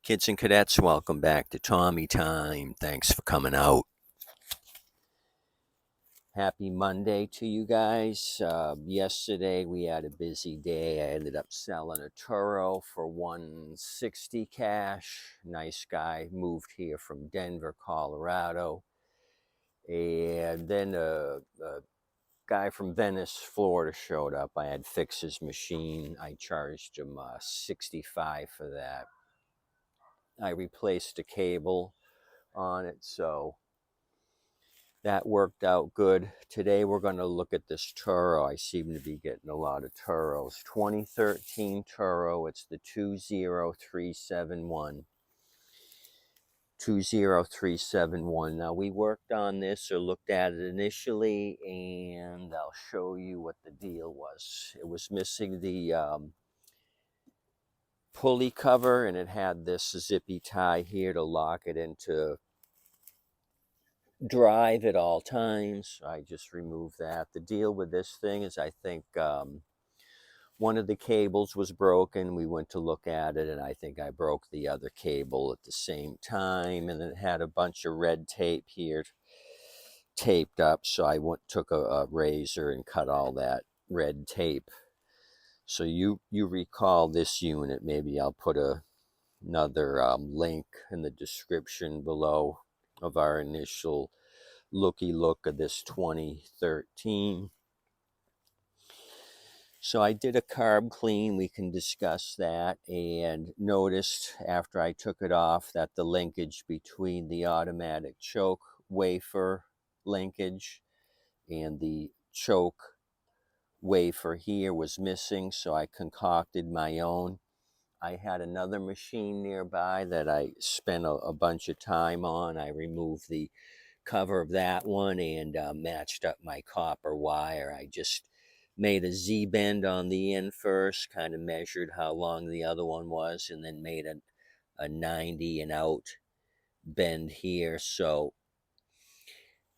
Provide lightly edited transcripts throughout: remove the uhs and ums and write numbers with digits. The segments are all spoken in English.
Kids and cadets, welcome back to Tommy Time. Thanks for coming out. Happy Monday to you guys. Yesterday we had a busy day. I ended up selling a Toro for $160 cash. Nice guy, moved here from Denver, Colorado. And then a guy from Venice, Florida showed up. I had fixed his machine. I charged him $65 for that. I replaced a cable on it, so that worked out good. Today we're going to look at this Toro. I seem to be getting a lot of Toros. 2013 Toro. It's the 20371. 20371. Now we worked on this or looked at it initially, and I'll show you what the deal was. It was missing the pulley cover, and it had this zippy tie here to lock it into drive at all times. I just removed that. The deal with this thing is I think one of the cables was broken. We went to look at it, and I think I broke the other cable at the same time, and it had a bunch of red tape here taped up, so I took a razor and cut all that red tape. So you recall this unit. Maybe I'll put another link in the description below of our initial looky look of this 2013. So I did a carb clean. We can discuss that, and noticed after I took it off that the linkage between the automatic choke wafer linkage and the choke wafer here was missing, so I concocted my own. I had another machine nearby that I spent a bunch of time on. I removed the cover of that one and matched up my copper wire. I just made a Z-bend on the end first, kind of measured how long the other one was, and then made a 90 and out bend here. So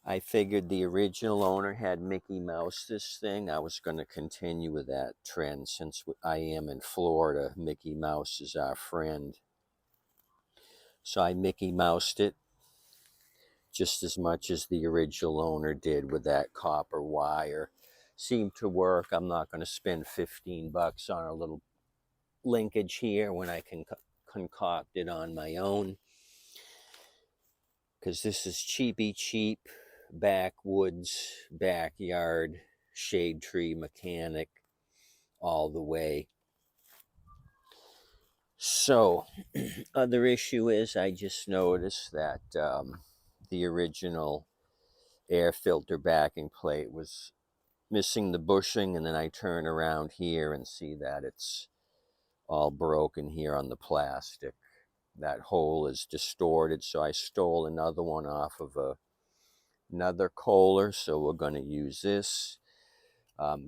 I figured the original owner had Mickey Mouse this thing. I was going to continue with that trend. Since I am in Florida, Mickey Mouse is our friend. So I Mickey Moused it just as much as the original owner did with that copper wire. Seemed to work. I'm not going to spend $15 on a little linkage here when I can concoct it on my own, because this is cheap backwoods, backyard, shade tree mechanic all the way. So other issue is I just noticed that the original air filter backing plate was missing the bushing, and then I turn around here and see that it's all broken here on the plastic. That hole is distorted, so I stole another one off of another Kohler, so we're going to use this.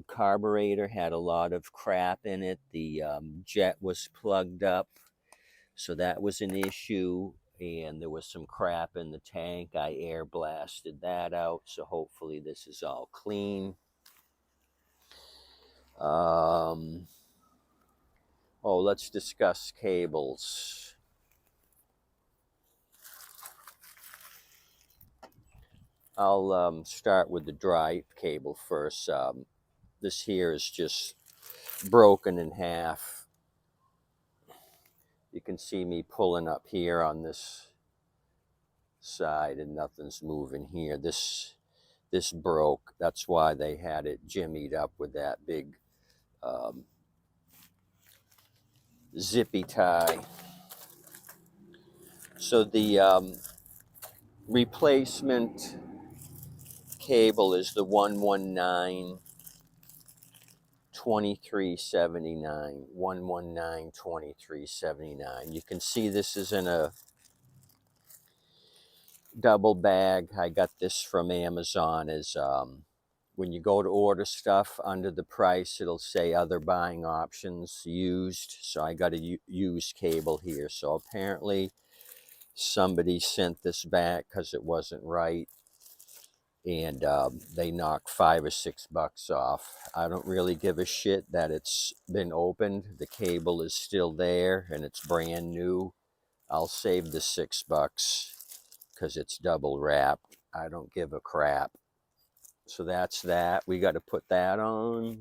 Carburetor had a lot of crap in it. The jet was plugged up, so that was an issue, and there was some crap in the tank. I air blasted that out, so hopefully this is all clean. Let's discuss cables. I'll start with the dry cable first. This here is just broken in half. You can see me pulling up here on this side, and nothing's moving here. This broke. That's why they had it jimmied up with that big zippy tie. So the replacement cable is the 119 2379. 119 2379. You can see this is in a double bag. I got this from Amazon. As when you go to order stuff, under the price it'll say other buying options used, so I got a used cable here. So apparently somebody sent this back because it wasn't right, and they knocked $5 or $6 off. I don't really give a shit that it's been opened. The cable is still there and it's brand new. I'll save the $6 because it's double wrapped. I don't give a crap. So that's that. We got to put that on.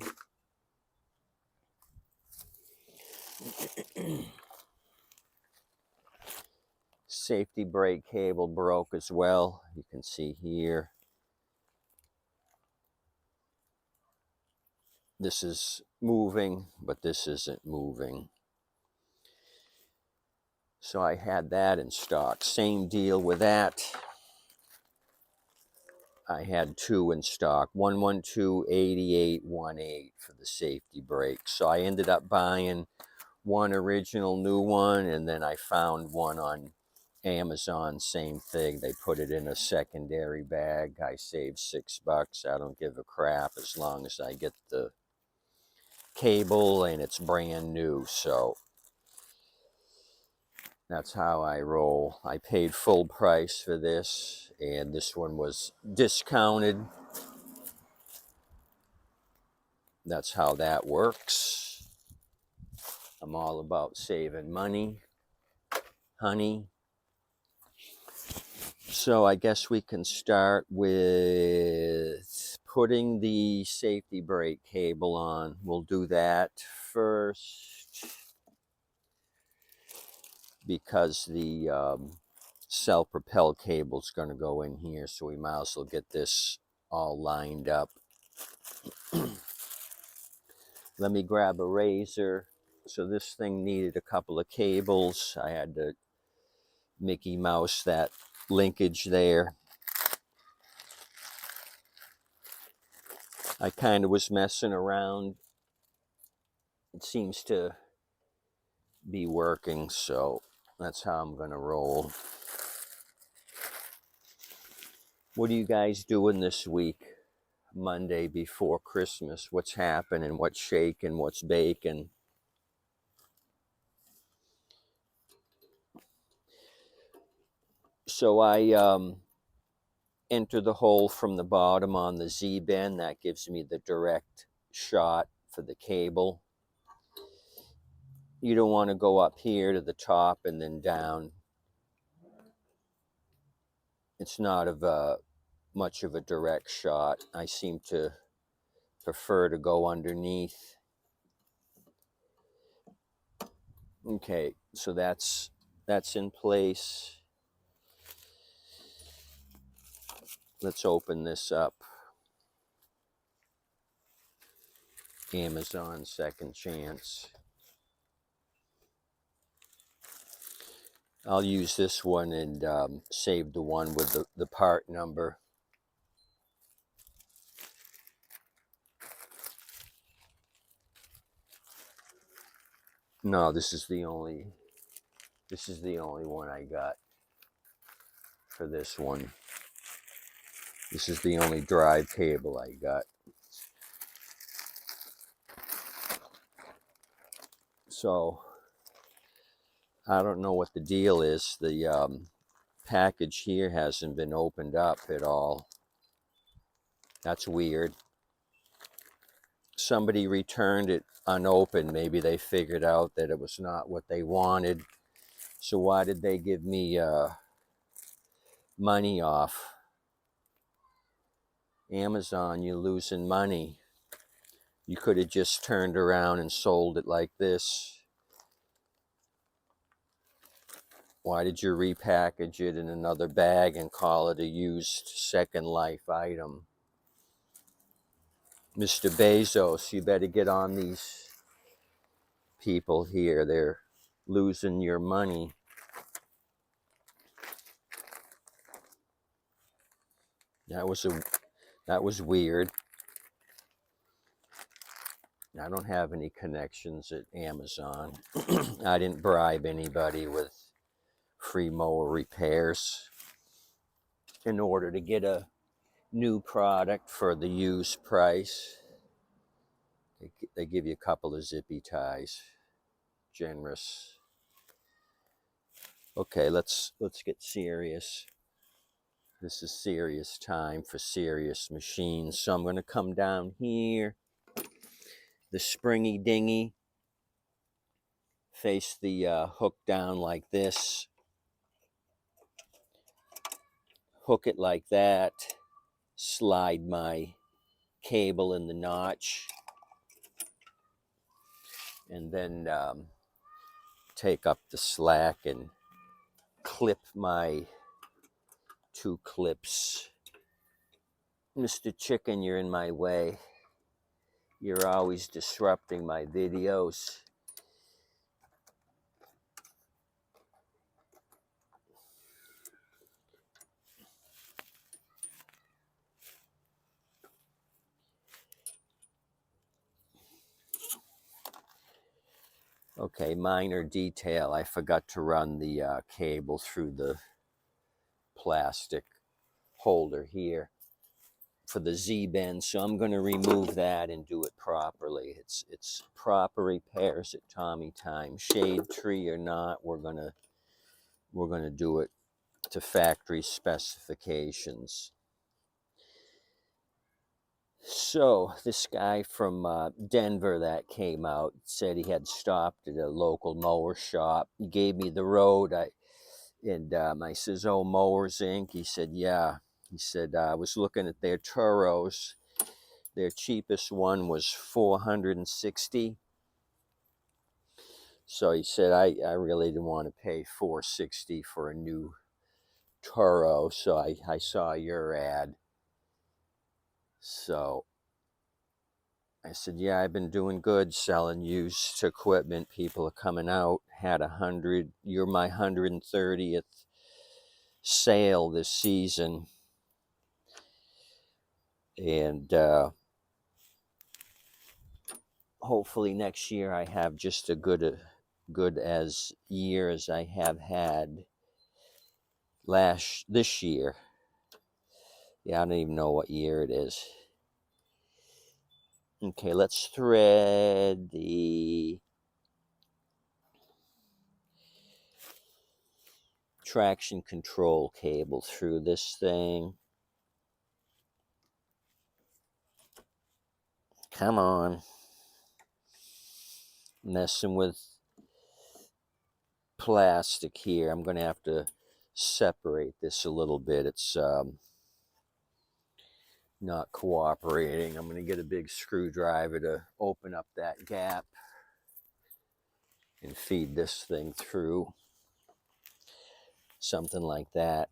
Safety brake cable broke as well. You can see here. This is moving, but this isn't moving. So I had that in stock. Same deal with that. I had two in stock, 112-8818 for the safety brake. So I ended up buying one original new one, and then I found one on Amazon, same thing. They put it in a secondary bag. I saved $6. I don't give a crap as long as I get the cable and it's brand new. So that's how I roll. I paid full price for this, and this one was discounted. That's how that works. I'm all about saving money, honey. So I guess we can start with putting the safety brake cable on. We'll do that first because the self-propelled cable is going to go in here, so we might as well get this all lined up. Let me grab a razor. So this thing needed a couple of cables. I had to Mickey Mouse that linkage there. I kind of was messing around. It seems to be working, so that's how I'm gonna roll. What are you guys doing this week? Monday before Christmas. What's happening? What's shaking? What's baking? So I enter the hole from the bottom on the Z-bend. That gives me the direct shot for the cable. You don't want to go up here to the top and then down. It's not much of a direct shot. I seem to prefer to go underneath. Okay, so that's in place. Let's open this up. Amazon Second Chance. I'll use this one and save the one with the part number. No, this is the only one I got for this one. This is the only drive cable I got. So I don't know what the deal is. The package here hasn't been opened up at all. That's weird. Somebody returned it unopened. Maybe they figured out that it was not what they wanted. So why did they give me money off? Amazon, you're losing money. You could have just turned around and sold it like this. Why did you repackage it in another bag and call it a used Second Life item? Mr. Bezos, you better get on these people here. They're losing your money. That was weird. I don't have any connections at Amazon. I didn't bribe anybody with free mower repairs in order to get a new product for the used price. They give you a couple of zippy ties. Generous. Okay, let's get serious. This is serious time for serious machines. So I'm going to come down here. The springy dinghy. Face the hook down like this. hook it like that, slide my cable in the notch, and then take up the slack and clip my 2 clips. Mr. Chicken, you're in my way. You're always disrupting my videos. Okay, minor detail. I forgot to run the cable through the plastic holder here for the Z-bend, so I'm going to remove that and do it properly. It's proper repairs at Tommy time. Shade tree or not, we're gonna do it to factory specifications. So this guy from Denver that came out said he had stopped at a local mower shop. He gave me the road. I says, "Oh, Mowers Inc." He said, "Yeah." He said, "I was looking at their Toros. Their cheapest one was $460. So he said, I really didn't want to pay $460 for a new Toro. So I saw your ad. So I said, yeah, I've been doing good selling used equipment. People are coming out. Had 100. You're my 130th sale this season. And hopefully next year I have just a good as year as I have had this year. Yeah, I don't even know what year it is. Okay, let's thread the traction control cable through this thing. Come on. Messing with plastic here. I'm going to have to separate this a little bit. It's not cooperating. I'm going to get a big screwdriver to open up that gap and feed this thing through. Something like that.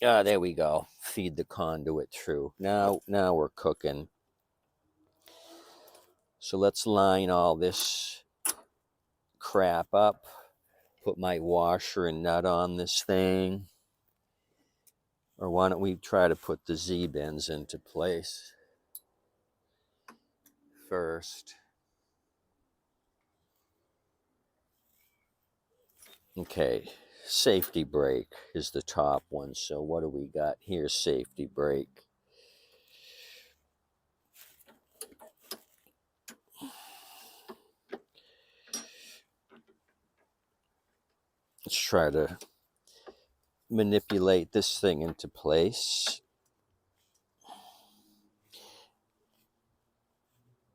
Ah, there we go. Feed the conduit through. Now we're cooking. So let's line all this crap up. Put my washer and nut on this thing. Or why don't we try to put the Z-bends into place first. Okay, safety brake is the top one. So what do we got here? Safety brake. Let's try to manipulate this thing into place.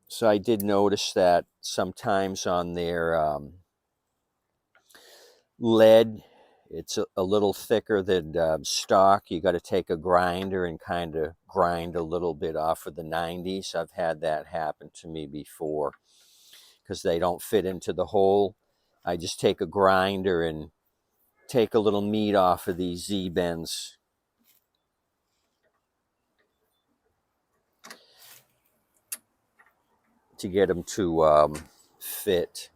So I did notice that sometimes on their lead, it's a little thicker than stock. You got to take a grinder and kind of grind a little bit off of the 90s. I've had that happen to me before because they don't fit into the hole. I just take a grinder and take a little meat off of these Z-bends. To get them to fit.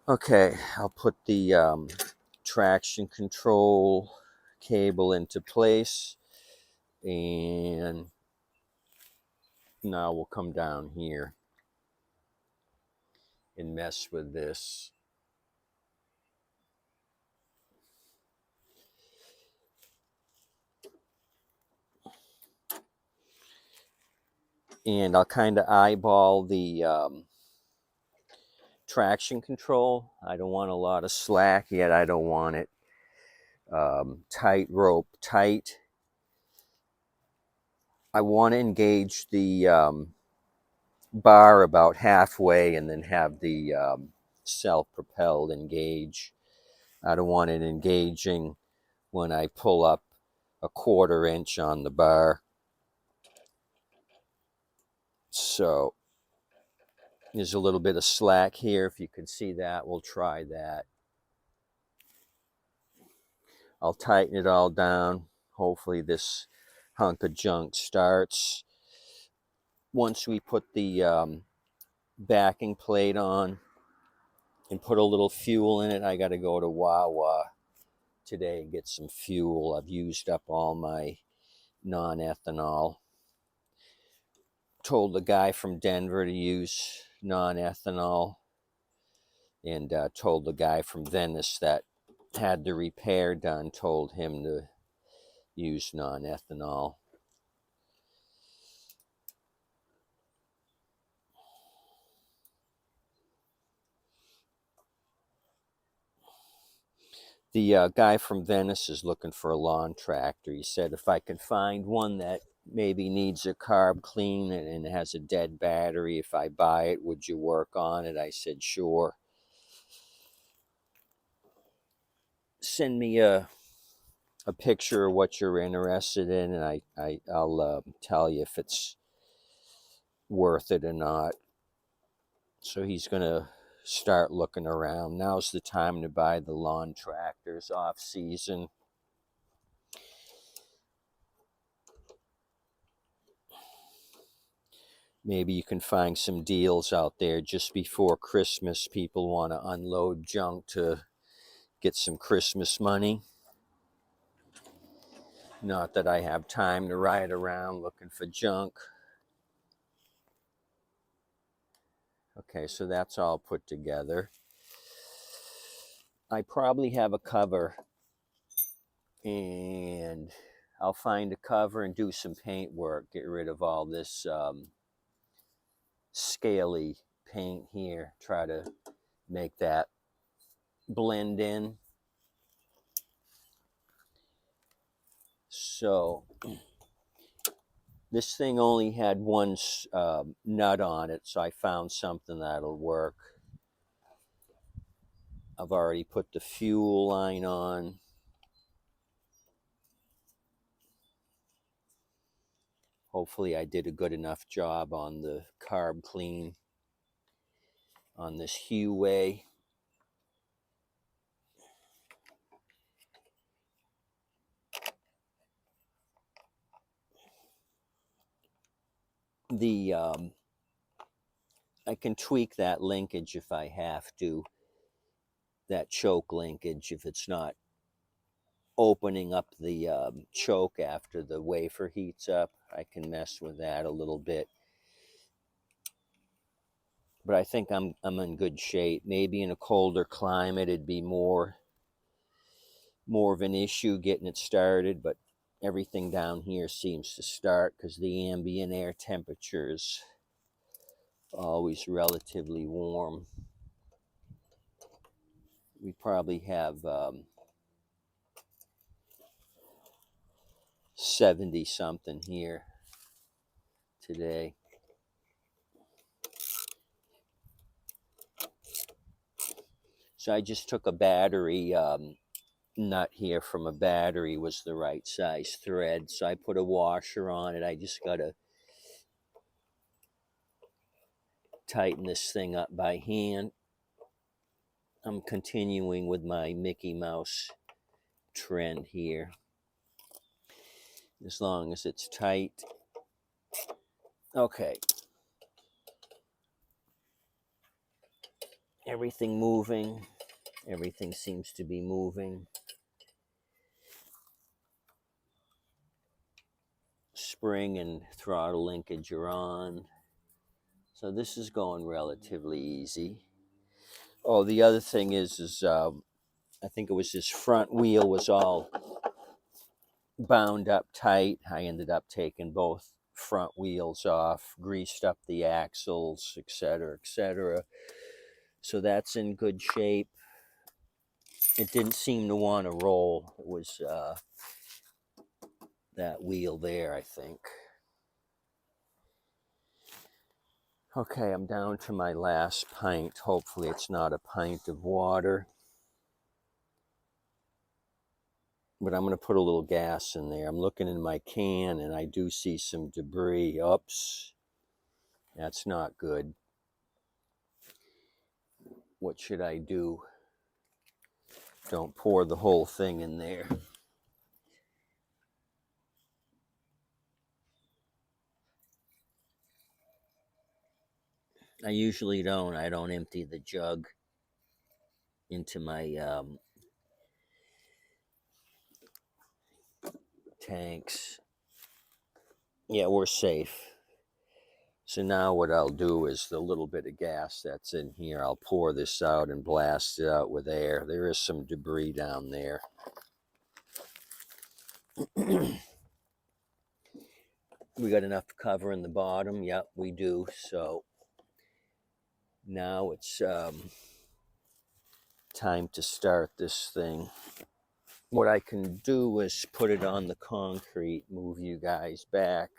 Okay, I'll put the traction control cable into place, and now we'll come down here and mess with this. And I'll kind of eyeball the traction control. I don't want a lot of slack, yet I don't want it tightrope tight. I want to engage the bar about halfway and then have the self-propelled engage. I don't want it engaging when I pull up a 1/4 inch on the bar. So there's a little bit of slack here. If you can see that, we'll try that. I'll tighten it all down. Hopefully this hunk of junk starts. Once we put the backing plate on and put a little fuel in it, I got to go to Wawa today and get some fuel. I've used up all my non-ethanol. Told the guy from Denver to use non-ethanol, and told the guy from Venice that had the repair done, told him to use non-ethanol. The guy from Venice is looking for a lawn tractor. He said if I could find one that maybe needs a carb clean and has a dead battery, if I buy it, would you work on it? I said, sure. Send me a picture of what you're interested in, and I'll tell you if it's worth it or not. So he's going to start looking around. Now's the time to buy the lawn tractors off season. Maybe you can find some deals out there just before Christmas. People want to unload junk to get some Christmas money. Not that I have time to ride around looking for junk. Okay, so that's all put together. I probably have a cover, and I'll find a cover and do some paint work. Get rid of all this scaly paint here. Try to make that blend in. So this thing only had one nut on it, so I found something that'll work. I've already put the fuel line on. Hopefully I did a good enough job on the carb clean on this Huey. The I can tweak that linkage if I have to, that choke linkage, if it's not opening up the choke after the wafer heats up. I can mess with that a little bit. But I think I'm in good shape. Maybe in a colder climate it'd be more of an issue getting it started, but everything down here seems to start because the ambient air temperature is always relatively warm. We probably have 70 something here today. So I just took a battery nut here from a battery, was the right size thread. So I put a washer on it. I just got to tighten this thing up by hand. I'm continuing with my Mickey Mouse trend here. As long as it's tight. Okay. Everything moving. Everything seems to be moving. Spring and throttle linkage are on. So this is going relatively easy. Oh, the other thing is I think it was this front wheel was all bound up tight. I ended up taking both front wheels off, greased up the axles, etc., etc. So that's in good shape. It didn't seem to want to roll. It was that wheel there, I think. Okay, I'm down to my last pint. Hopefully it's not a pint of water. but I'm going to put a little gas in there. I'm looking in my can and I do see some debris. Oops, that's not good. What should I do? Don't pour the whole thing in there. I usually don't. I don't empty the jug into my tanks. Yeah, we're safe. So now what I'll do is the little bit of gas that's in here, I'll pour this out and blast it out with air. There is some debris down there. We got enough cover in the bottom? Yep, we do. So now it's time to start this thing. What I can do is put it on the concrete, move you guys back,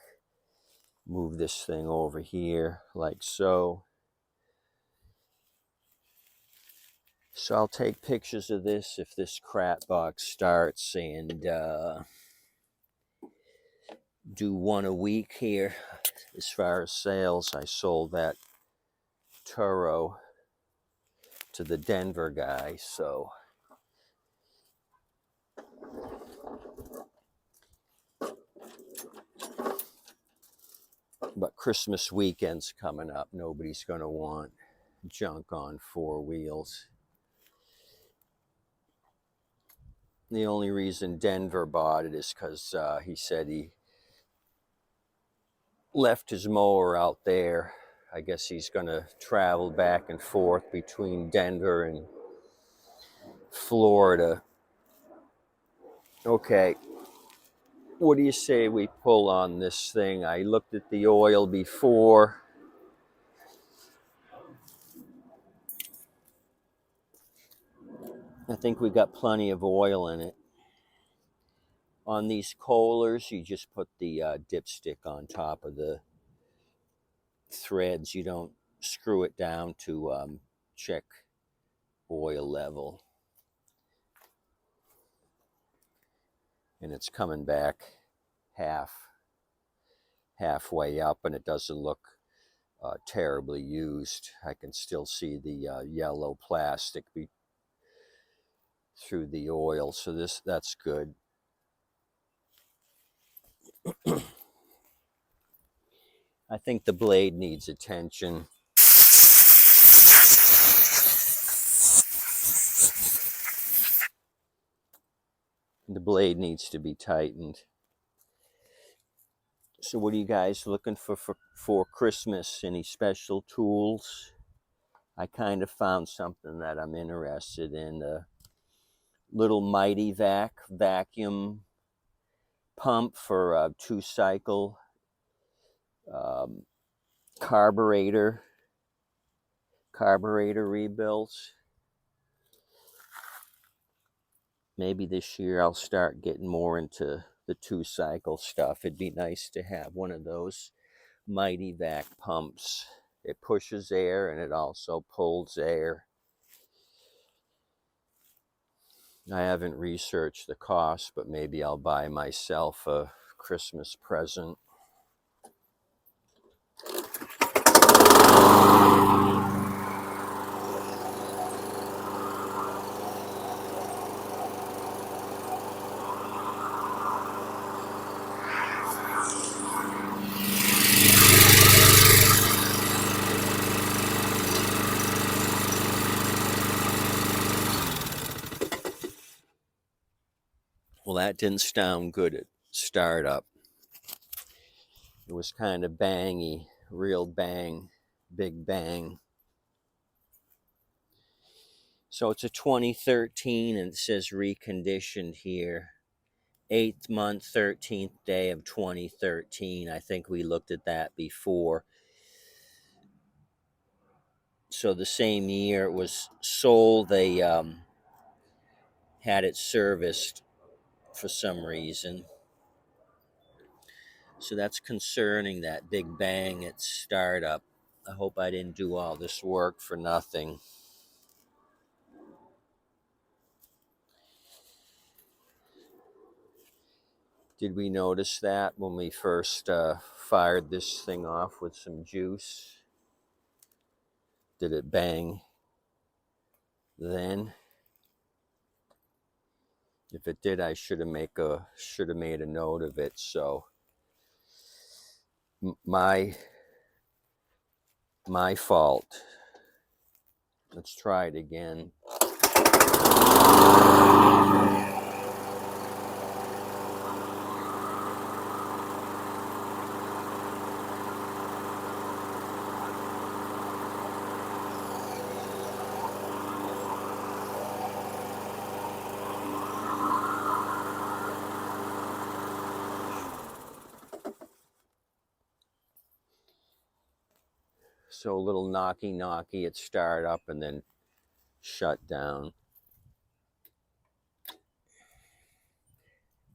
move this thing over here like so. So I'll take pictures of this if this crap box starts, and do one a week here. As far as sales, I sold that Toro to the Denver guy, so but Christmas weekend's coming up. Nobody's going to want junk on four wheels. The only reason Denver bought it is because he said he left his mower out there. I guess he's going to travel back and forth between Denver and Florida. Okay, what do you say we pull on this thing? I looked at the oil before. I think we got plenty of oil in it. On these Kohlers, you just put the dipstick on top of the threads. You don't screw it down to check oil level. And it's coming back halfway up, and it doesn't look terribly used. I can still see the yellow plastic through the oil, so that's good. I think the blade needs attention. The blade needs to be tightened. So what are you guys looking for Christmas? Any special tools? I kind of found something that I'm interested in. A little Mighty vacuum pump for 2-cycle um, carburetor rebuilds. Maybe this year I'll start getting more into the 2-cycle stuff. It'd be nice to have one of those Mighty vac pumps. It pushes air and it also pulls air. I haven't researched the cost, but maybe I'll buy myself a Christmas present. Well, that didn't sound good at startup. It was kind of bangy, real bang, big bang. So it's a 2013 and it says reconditioned here. 8th month, 13th day of 2013. I think we looked at that before. So the same year it was sold, they had it serviced for some reason. So that's concerning, that big bang at startup. I hope I didn't do all this work for nothing. Did we notice that when we first fired this thing off with some juice? Did it bang then? If it did, I should have made a note of it. So my fault. Let's try it again. So a little knocky, it started up and then shut down.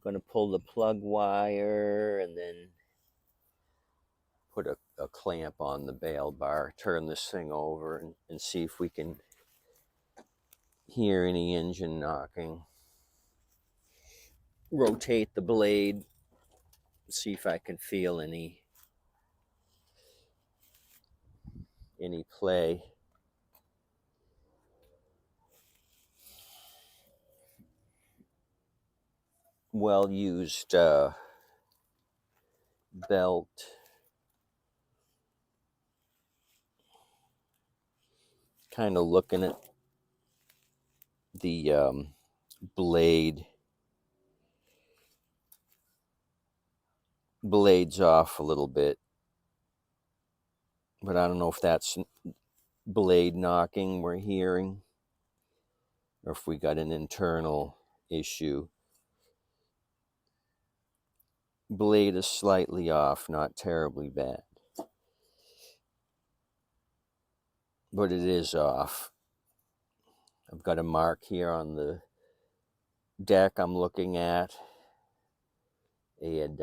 Going to pull the plug wire and then put a clamp on the bail bar, turn this thing over and see if we can hear any engine knocking. Rotate the blade, see if I can feel any play. Well used belt. Kind of looking at the blades off a little bit, but I don't know if that's blade knocking we're hearing or if we got an internal issue. Blade is slightly off, not terribly bad, but it is off. I've got a mark here on the deck I'm looking at, and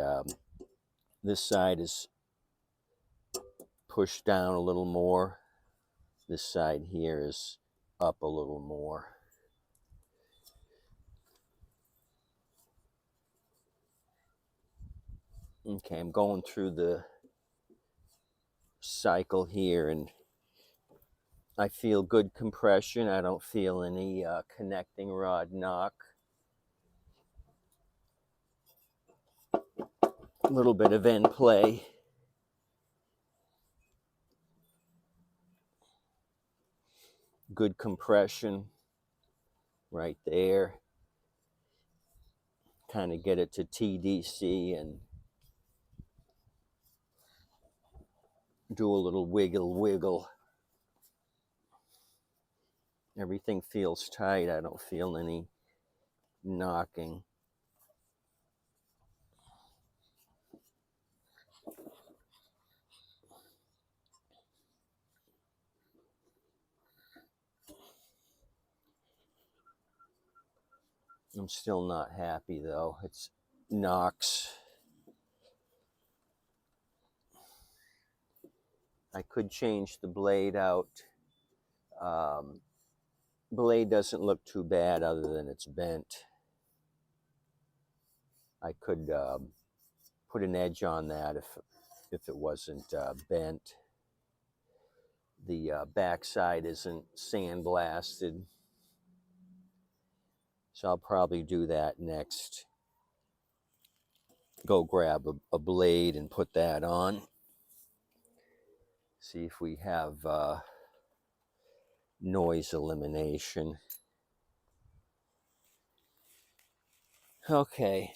this side is pushed down a little more. This side here is up a little more. Okay, I'm going through the cycle here and I feel good compression. I don't feel any connecting rod knock. A little bit of end play. Good compression right there. Kind of get it to TDC and do a little wiggle. Everything feels tight. I don't feel any knocking. I'm still not happy though. It's knocks. I could change the blade out. Blade doesn't look too bad other than it's bent. I could put an edge on that if it wasn't bent. The backside isn't sandblasted, so I'll probably do that next. Go grab a blade and put that on. See if we have noise elimination. Okay.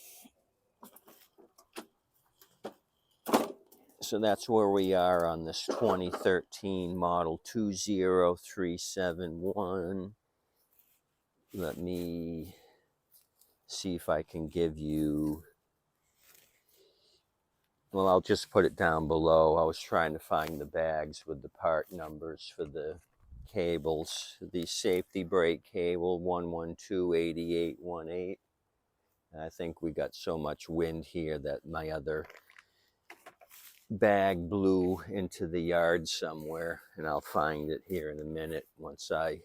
So that's where we are on this 2013 model 20371. Let me see if I can give you, well, I'll just put it down below. I was trying to find the bags with the part numbers for the cables. The safety brake cable 1128818. I think we got so much wind here that my other bag blew into the yard somewhere, and I'll find it here in a minute once I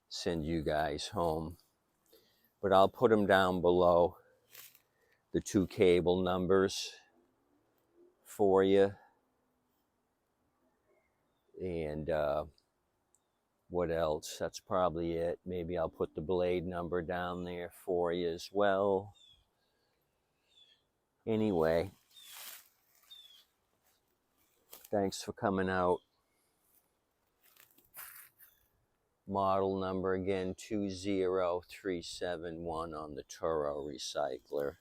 send you guys home. But I'll put them down below. the 2 cable numbers for you. And what else? That's probably it. Maybe I'll put the blade number down there for you as well. Anyway, thanks for coming out. Model number again, 20371 on the Toro Recycler.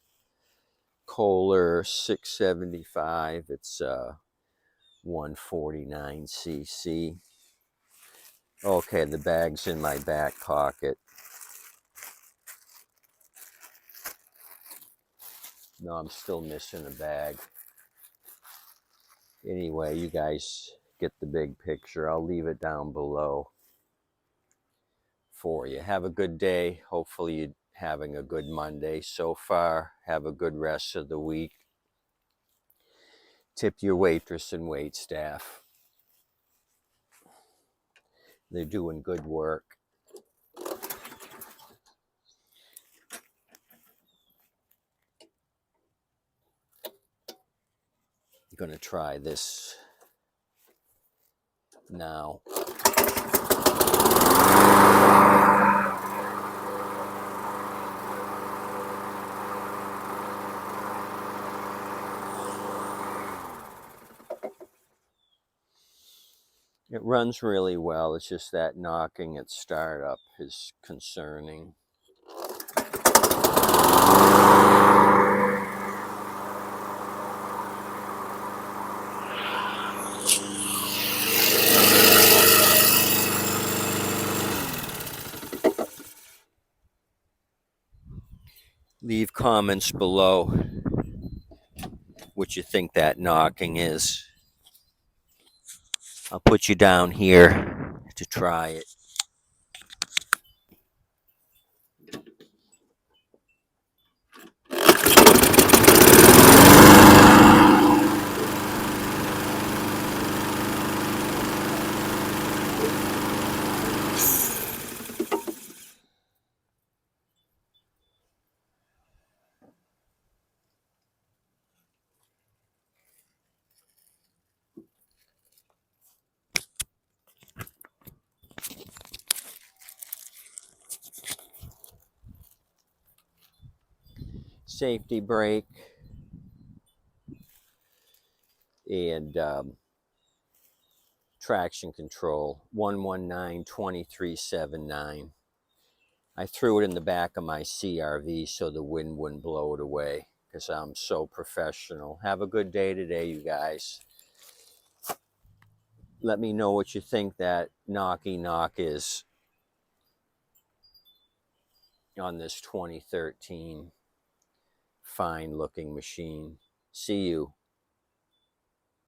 Kohler 675. It's 149 cc. Okay, the bag's in my back pocket. No, I'm still missing a bag. Anyway, you guys get the big picture. I'll leave it down below for you. Have a good day. Hopefully you're having a good Monday so far. Have a good rest of the week. Tip your waitress and wait staff. They're doing good work. I'm going to try this now. It runs really well. It's just that knocking at startup is concerning. Leave comments below what you think that knocking is. I'll put you down here to try it. Safety brake and traction control 119-2379. I threw it in the back of my CRV so the wind wouldn't blow it away because I'm so professional. Have a good day today, you guys. Let me know what you think that knocky knock is on this 2013 fine looking machine. See you.